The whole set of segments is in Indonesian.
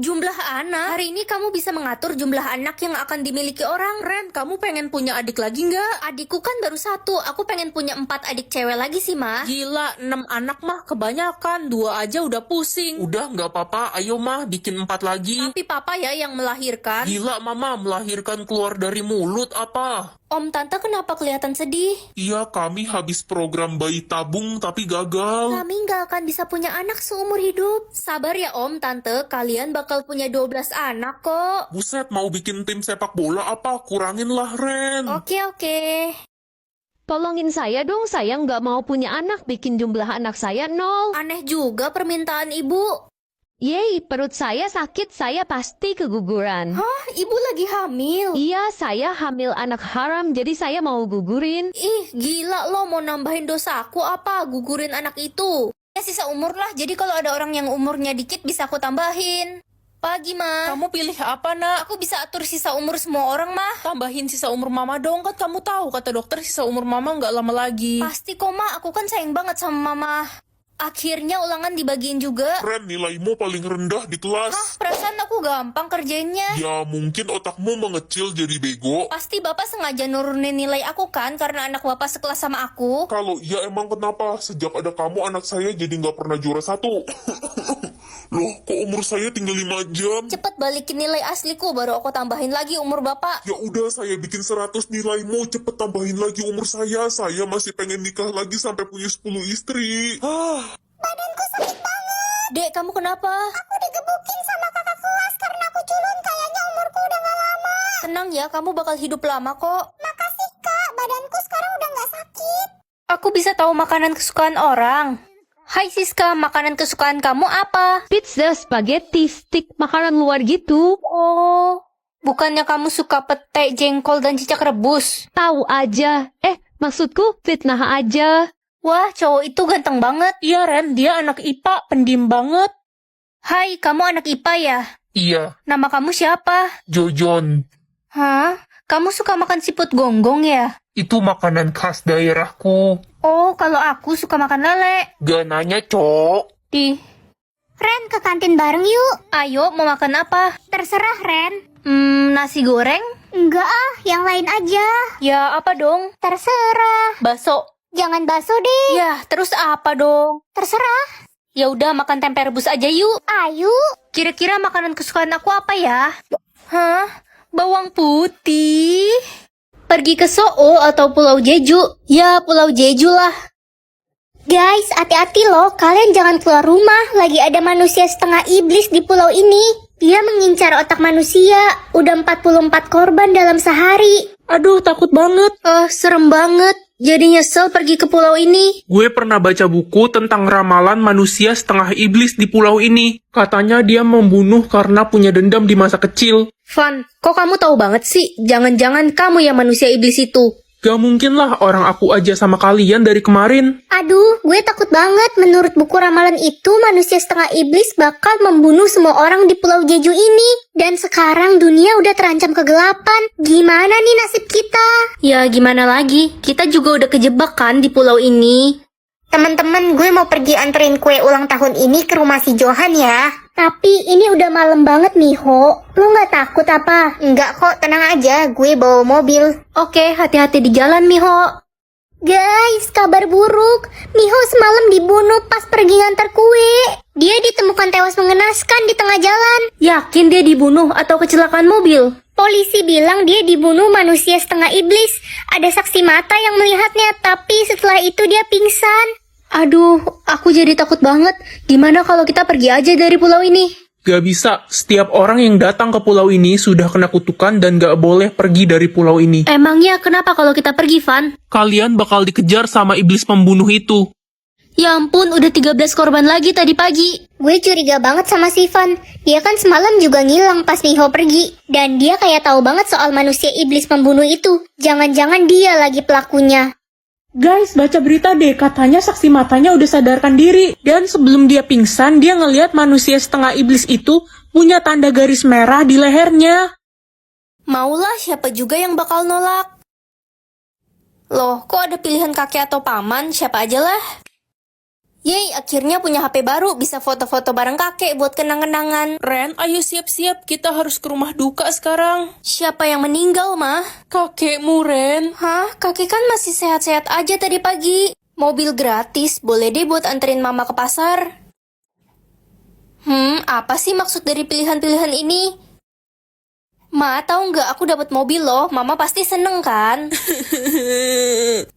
Jumlah anak? Hari ini kamu bisa mengatur jumlah anak yang akan dimiliki orang. Ren, kamu pengen punya adik lagi nggak? Adikku kan baru satu, aku pengen punya 4 adik cewek lagi sih, Ma. Gila, 6 anak mah kebanyakan. 2 aja udah pusing. Udah nggak apa-apa, ayo mah bikin 4 lagi. Tapi papa ya yang melahirkan. Gila mama, melahirkan keluar dari mulut apa? Om, Tante kenapa kelihatan sedih? Iya, kami habis program bayi tabung tapi gagal. Kami nggak akan bisa punya anak seumur hidup. Sabar ya Om, Tante, kalian bakal punya 12 anak kok. Buset, mau bikin tim sepak bola apa? Kurangin lah, Ren. Oke. Tolongin saya dong, saya nggak mau punya anak, bikin jumlah anak saya 0. Aneh juga permintaan ibu. Yeay, perut saya sakit, saya pasti keguguran. Hah, ibu lagi hamil? Iya, saya hamil anak haram, jadi saya mau gugurin. Ih, gila lo mau nambahin dosa aku apa? Gugurin anak itu. Ya sisa umur lah, jadi kalau ada orang yang umurnya dikit bisa aku tambahin. Pagi, Ma. Kamu pilih apa nak? Aku bisa atur sisa umur semua orang, mah. Tambahin sisa umur mama dong, kan kamu tahu kata dokter sisa umur mama nggak lama lagi. Pasti kok, Ma. Aku kan sayang banget sama Mama. Akhirnya ulangan dibagiin juga. Ren, nilaimu paling rendah di kelas. Hah, perasaan aku gampang kerjainnya. Ya, mungkin otakmu mengecil jadi bego. Pasti Bapak sengaja nurunin nilai aku kan, karena anak Bapak sekelas sama aku. Kalau iya emang kenapa? Sejak ada kamu anak saya jadi nggak pernah juara 1. Loh, kok umur saya tinggal 5 jam? Cepet balikin nilai asliku, baru aku tambahin lagi umur Bapak. Ya udah, saya bikin 100 nilaimu, cepet tambahin lagi umur saya. Saya masih pengen nikah lagi sampai punya 10 istri. Badanku sakit banget. Dek, kamu kenapa? Aku digebukin sama kakak kelas karena aku culun. Kayaknya umurku udah gak lama. Tenang ya, kamu bakal hidup lama kok. Makasih kak, badanku sekarang udah gak sakit. Aku bisa tahu makanan kesukaan orang. Hai Siska, makanan kesukaan kamu apa? Pizza, spaghetti, stick, makanan luar gitu. Oh, bukannya kamu suka pete, jengkol, dan cicak rebus? Tahu aja. Maksudku fitnah aja. Wah, cowok itu ganteng banget. Iya Ren, dia anak IPA, pendiam banget. Hai, kamu anak IPA ya? Iya, Nama kamu siapa? Jojon. Hah? Kamu suka makan siput gonggong ya? Itu makanan khas daerahku. Oh, kalau aku suka makan lele. Gak nanya, Cok. Ren, ke kantin bareng yuk. Ayo, mau makan apa? Terserah, Ren. Nasi goreng? Enggak ah, yang lain aja. Ya, apa dong? Terserah. Bakso? Jangan bakso deh. Ya, terus apa dong? Terserah. Ya udah, makan tempe rebus aja yuk. Ayo. Kira-kira makanan kesukaan aku apa ya? Hah? Bawang putih? Pergi ke Soo atau Pulau Jeju? Ya, Pulau Jeju lah. Guys, hati-hati loh, kalian jangan keluar rumah. Lagi ada manusia setengah iblis di pulau ini. Dia mengincar otak manusia. Udah 44 korban dalam sehari. Aduh, takut banget. Serem banget. Jadi nyesel pergi ke pulau ini. Gue pernah baca buku tentang ramalan manusia setengah iblis di pulau ini. Katanya dia membunuh karena punya dendam di masa kecil. Van, kok kamu tahu banget sih? Jangan-jangan kamu yang manusia iblis itu. Gak mungkin lah orang aku aja sama kalian dari kemarin. Aduh, gue takut banget. Menurut buku ramalan itu, manusia setengah iblis bakal membunuh semua orang di Pulau Jeju ini. Dan sekarang dunia udah terancam kegelapan. Gimana nih nasib kita? Ya, gimana lagi? Kita juga udah kejebak kan di pulau ini. Teman-teman, gue mau pergi anterin kue ulang tahun ini ke rumah si Johan ya. Tapi ini udah malam banget, Miho. Lu nggak takut apa? Enggak kok, tenang aja. Gue bawa mobil. Oke, hati-hati di jalan, Miho. Guys, kabar buruk. Miho semalam dibunuh pas pergi ngantar kue. Dia ditemukan tewas mengenaskan di tengah jalan. Yakin dia dibunuh atau kecelakaan mobil? Polisi bilang dia dibunuh manusia setengah iblis. Ada saksi mata yang melihatnya, tapi setelah itu dia pingsan. Aduh, aku jadi takut banget. Gimana kalau kita pergi aja dari pulau ini? Gak bisa, setiap orang yang datang ke pulau ini sudah kena kutukan dan gak boleh pergi dari pulau ini. Emangnya kenapa kalau kita pergi, Van? Kalian bakal dikejar sama iblis pembunuh itu. Ya ampun, udah 13 korban lagi tadi pagi. Gue curiga banget sama si Van. Dia kan semalam juga ngilang pas Miho pergi. Dan dia kayak tahu banget soal manusia iblis pembunuh itu. Jangan-jangan dia lagi pelakunya. Guys, baca berita deh, katanya saksi matanya udah sadarkan diri. Dan sebelum dia pingsan, dia ngelihat manusia setengah iblis itu punya tanda garis merah di lehernya. Maulah, siapa juga yang bakal nolak? Loh, kok ada pilihan kakek atau paman? Siapa aja lah? Yeay, akhirnya punya HP baru, bisa foto-foto bareng kakek buat kenang-kenangan. Ren, ayo siap-siap, kita harus ke rumah duka sekarang. Siapa yang meninggal, Mah? Kakekmu, Ren. Hah? Kakek kan masih sehat-sehat aja tadi pagi. Mobil gratis, boleh deh buat anterin mama ke pasar. Apa sih maksud dari pilihan-pilihan ini? Ma, tahu nggak aku dapat mobil loh, mama pasti seneng kan?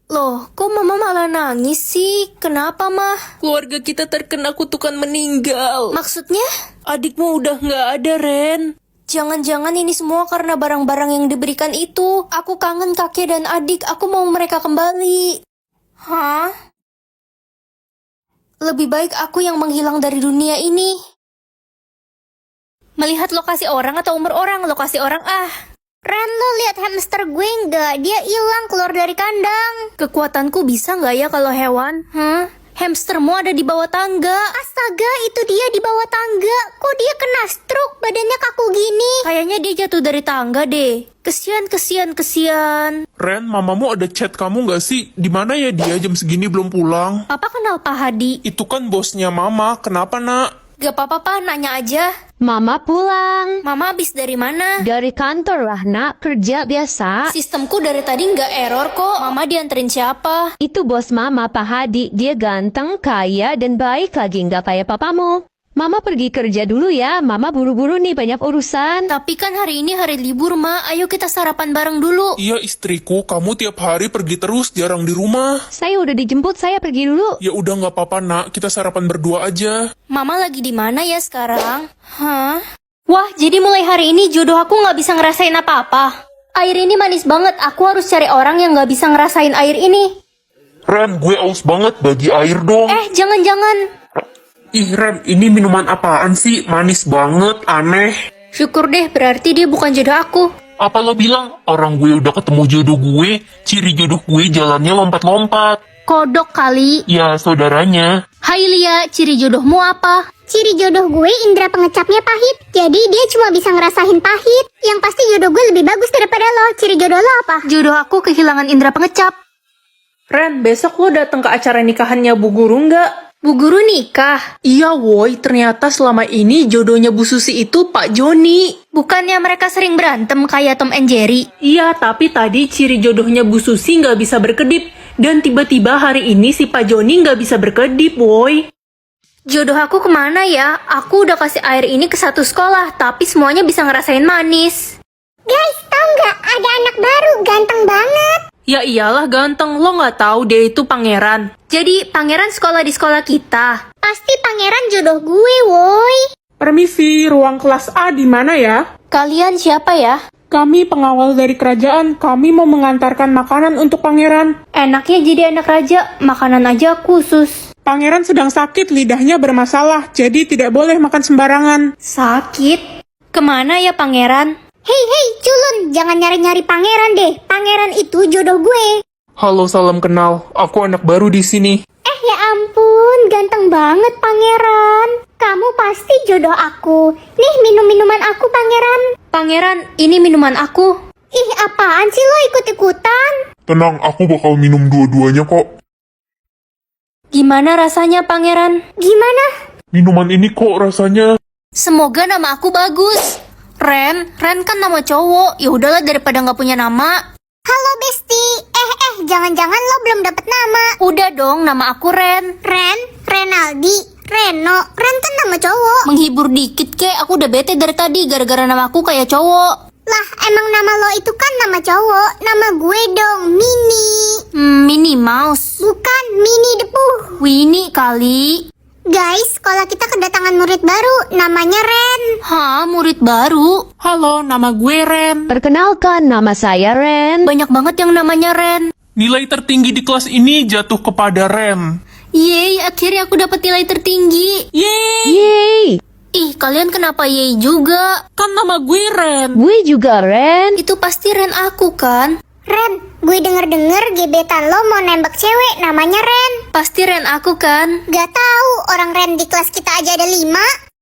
Loh, kok mama malah nangis sih? Kenapa, Mah? Keluarga kita terkena kutukan meninggal. Maksudnya? Adikmu udah nggak ada, Ren. Jangan-jangan ini semua karena barang-barang yang diberikan itu. Aku kangen kakek dan adik, aku mau mereka kembali. Hah? Lebih baik aku yang menghilang dari dunia ini. Melihat lokasi orang atau umur orang, lokasi orang Ren, lo lihat hamster gue nggak? Dia hilang keluar dari kandang. Kekuatanku bisa nggak ya kalau hewan? Hamstermu ada di bawah tangga. Astaga, itu dia di bawah tangga. Kok dia kena stroke? Badannya kaku gini. Kayaknya dia jatuh dari tangga deh. Kesian. Ren, mamamu ada chat kamu nggak sih? Di mana ya dia jam segini belum pulang? Papa kenal Pak Hadi? Itu kan bosnya mama, kenapa nak? Gak apa-apa, Pak. Nanya aja. Mama pulang. Mama habis dari mana? Dari kantor lah, nak. Kerja biasa. Sistemku dari tadi nggak error kok. Mama dianterin siapa? Itu bos mama, Pak Hadi. Dia ganteng, kaya, dan baik lagi. Nggak kayak papamu. Mama pergi kerja dulu ya. Mama buru-buru nih, banyak urusan. Tapi kan hari ini hari libur, Ma. Ayo kita sarapan bareng dulu. Iya istriku, kamu tiap hari pergi terus, jarang di rumah. Saya udah dijemput, saya pergi dulu. Ya udah nggak apa-apa nak, kita sarapan berdua aja. Mama lagi di mana ya sekarang? Hah? Wah, jadi mulai hari ini jodoh aku nggak bisa ngerasain apa-apa. Air ini manis banget, aku harus cari orang yang nggak bisa ngerasain air ini. Ren, gue aus banget, bagi air dong. Jangan-jangan. Ih Ren, ini minuman apaan sih? Manis banget, aneh. Syukur deh, berarti dia bukan jodoh aku. Apa lo bilang? Orang gue udah ketemu jodoh gue, ciri jodoh gue jalannya lompat-lompat. Kodok kali. Ya, saudaranya. Hai Lia, ciri jodohmu apa? Ciri jodoh gue indera pengecapnya pahit. Jadi dia cuma bisa ngerasain pahit. Yang pasti jodoh gue lebih bagus daripada lo. Ciri jodoh lo apa? Jodoh aku kehilangan indera pengecap. Ren, besok lo datang ke acara nikahannya Bu Guru nggak? Bu Guru nikah? Iya woi, ternyata selama ini jodohnya Bu Susi itu Pak Joni. Bukannya mereka sering berantem kayak Tom and Jerry? Iya, tapi tadi ciri jodohnya Bu Susi nggak bisa berkedip. Dan tiba-tiba hari ini si Pak Joni nggak bisa berkedip woi. Jodoh aku kemana ya? Aku udah kasih air ini ke satu sekolah, tapi semuanya bisa ngerasain manis. Guys, tau nggak? Ada anak baru, ganteng banget. Ya iyalah ganteng, lo nggak tahu dia itu pangeran. Jadi, pangeran sekolah di sekolah kita. Pasti pangeran jodoh gue, woi. Permisi, ruang kelas A di mana ya? Kalian siapa ya? Kami pengawal dari kerajaan, kami mau mengantarkan makanan untuk pangeran. Enaknya jadi anak raja, makanan aja khusus. Pangeran sedang sakit, lidahnya bermasalah, jadi tidak boleh makan sembarangan. Sakit? Kemana ya pangeran? Hei, culun, jangan nyari-nyari pangeran deh. Pangeran itu jodoh gue. Halo, salam kenal. Aku anak baru di sini. Ya ampun, ganteng banget pangeran. Kamu pasti jodoh aku. Nih minum-minuman aku pangeran. Pangeran, ini minuman aku. Ih, apaan sih lo ikut-ikutan? Tenang, aku bakal minum dua-duanya kok. Gimana rasanya pangeran? Gimana? Minuman ini kok rasanya... Semoga nama aku bagus. Ren kan nama cowok. Ya udahlah daripada nggak punya nama. Halo Besti. Jangan-jangan lo belum dapet nama. Udah dong, nama aku Ren. Renaldi, Reno. Ren kan nama cowok. Menghibur dikit kek, aku udah bete dari tadi gara-gara nama aku kayak cowok. Lah, emang nama lo itu kan nama cowok. Nama gue dong, Mini. Mini Mouse. Bukan, Mini Depu. Winnie kali. Guys, sekolah kita kedatangan murid baru, namanya Ren. Hah, murid baru? Halo, nama gue Ren. Perkenalkan, nama saya Ren. Banyak banget yang namanya Ren. Nilai tertinggi di kelas ini jatuh kepada Ren. Yeay, akhirnya aku dapat nilai tertinggi. Yeay, Yeay, Ih, kalian kenapa yeay juga? kan nama gue Ren. gue juga Ren. Itu pasti Ren aku kan? Ren, gue denger-denger gebetan lo mau nembak cewek namanya Ren. Pasti Ren aku kan? Gak tahu, orang Ren di kelas kita aja ada 5.